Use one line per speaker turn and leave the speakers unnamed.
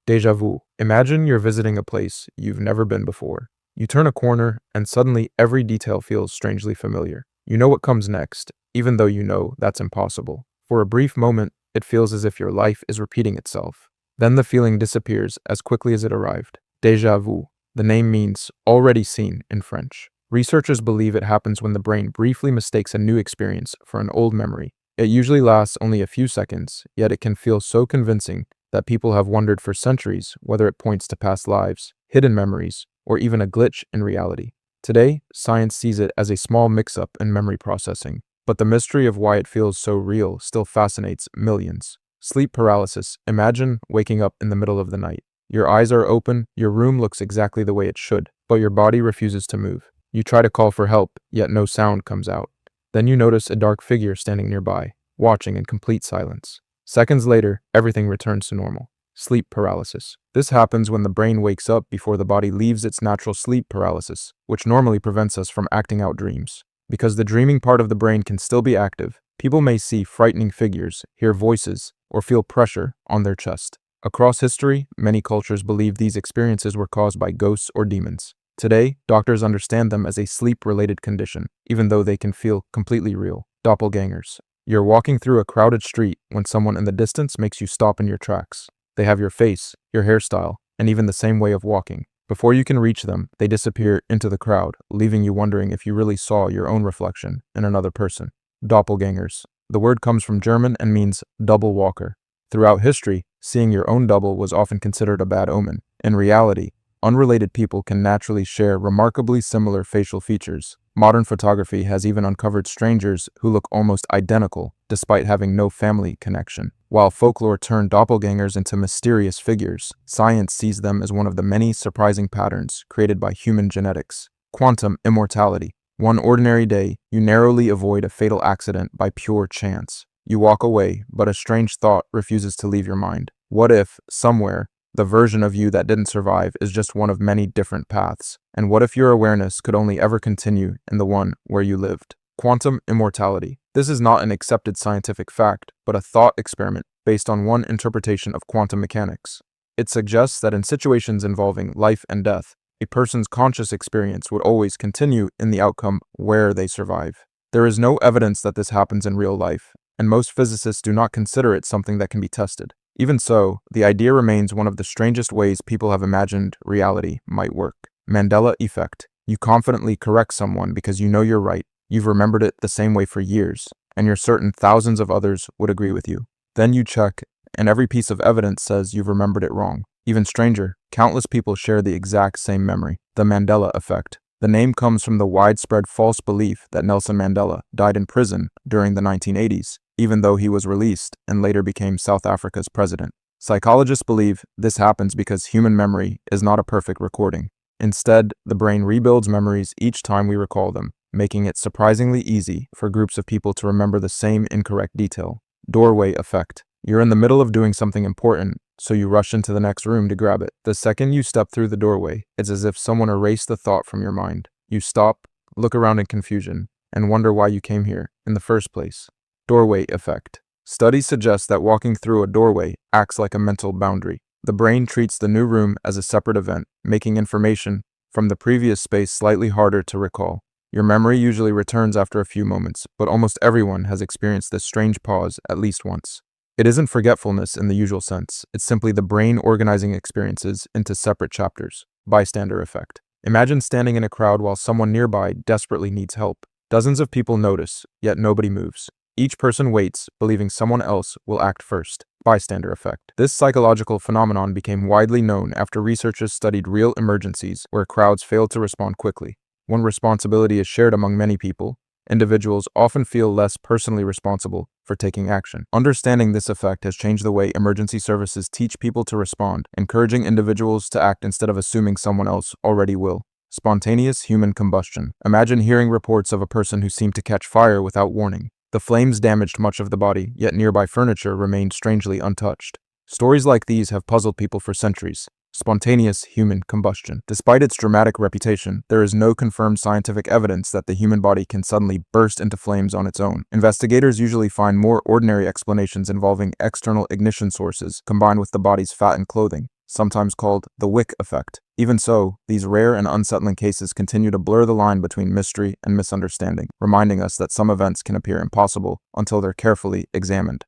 Déjà vu. Imagine you're visiting a place you've never been before. You turn a corner, and suddenly every detail feels strangely familiar. You know what comes next, even though you know that's impossible. For a brief moment, it feels as if your life is repeating itself. Then the feeling disappears as quickly as it arrived. Déjà vu. The name means already seen in French. Researchers believe it happens when the brain briefly mistakes a new experience for an old memory. It usually lasts only a few seconds, yet it can feel so convincing that people have wondered for centuries whether it points to past lives, hidden memories, or even a glitch in reality. Today, science sees it as a small mix-up in memory processing, but the mystery of why it feels so real still fascinates millions. Sleep paralysis. Imagine waking up in the middle of the night. Your eyes are open, your room looks exactly the way it should, but your body refuses to move. You try to call for help, yet no sound comes out. Then you notice a dark figure standing nearby, watching in complete silence. Seconds later, everything returns to normal. Sleep paralysis. This happens when the brain wakes up before the body leaves its natural sleep paralysis, which normally prevents us from acting out dreams. Because the dreaming part of the brain can still be active, people may see frightening figures, hear voices, or feel pressure on their chest. Across history, many cultures believe these experiences were caused by ghosts or demons. Today, doctors understand them as a sleep-related condition, even though they can feel completely real. Doppelgängers. You're walking through a crowded street when someone in the distance makes you stop in your tracks. They have your face, your hairstyle, and even the same way of walking. Before you can reach them, they disappear into the crowd, leaving you wondering if you really saw your own reflection in another person. Doppelgängers. The word comes from German and means double walker. Throughout history, seeing your own double was often considered a bad omen. In reality, unrelated people can naturally share remarkably similar facial features. Modern photography has even uncovered strangers who look almost identical, despite having no family connection. While folklore turned doppelgangers into mysterious figures, science sees them as one of the many surprising patterns created by human genetics. Quantum immortality. One ordinary day, you narrowly avoid a fatal accident by pure chance. You walk away, but a strange thought refuses to leave your mind. What if, somewhere, the version of you that didn't survive is just one of many different paths? And what if your awareness could only ever continue in the one where you lived? Quantum immortality. This is not an accepted scientific fact, but a thought experiment based on one interpretation of quantum mechanics. It suggests that in situations involving life and death, a person's conscious experience would always continue in the outcome where they survive. There is no evidence that this happens in real life, and most physicists do not consider it something that can be tested. Even so, the idea remains one of the strangest ways people have imagined reality might work. Mandela Effect. You confidently correct someone because you know you're right. You've remembered it the same way for years, and you're certain thousands of others would agree with you. Then you check, and every piece of evidence says you've remembered it wrong. Even stranger, countless people share the exact same memory. The Mandela Effect. The name comes from the widespread false belief that Nelson Mandela died in prison during the 1980s, even though he was released and later became South Africa's president. Psychologists believe this happens because human memory is not a perfect recording. Instead, the brain rebuilds memories each time we recall them, making it surprisingly easy for groups of people to remember the same incorrect detail. Doorway effect. You're in the middle of doing something important, so you rush into the next room to grab it. The second you step through the doorway, it's as if someone erased the thought from your mind. You stop, look around in confusion, and wonder why you came here in the first place. Doorway effect. Studies suggest that walking through a doorway acts like a mental boundary. The brain treats the new room as a separate event, making information from the previous space slightly harder to recall. Your memory usually returns after a few moments, but almost everyone has experienced this strange pause at least once. It isn't forgetfulness in the usual sense, it's simply the brain organizing experiences into separate chapters. Bystander effect. Imagine standing in a crowd while someone nearby desperately needs help. Dozens of people notice, yet nobody moves. Each person waits, believing someone else will act first. Bystander effect. This psychological phenomenon became widely known after researchers studied real emergencies where crowds failed to respond quickly. When responsibility is shared among many people, individuals often feel less personally responsible for taking action. Understanding this effect has changed the way emergency services teach people to respond, encouraging individuals to act instead of assuming someone else already will. Spontaneous human combustion. Imagine hearing reports of a person who seemed to catch fire without warning. The flames damaged much of the body, yet nearby furniture remained strangely untouched. Stories like these have puzzled people for centuries. Spontaneous human combustion. Despite its dramatic reputation, there is no confirmed scientific evidence that the human body can suddenly burst into flames on its own. Investigators usually find more ordinary explanations involving external ignition sources combined with the body's fat and clothing. sometimes called the Wick effect. Even so, these rare and unsettling cases continue to blur the line between mystery and misunderstanding, reminding us that some events can appear impossible until they're carefully examined.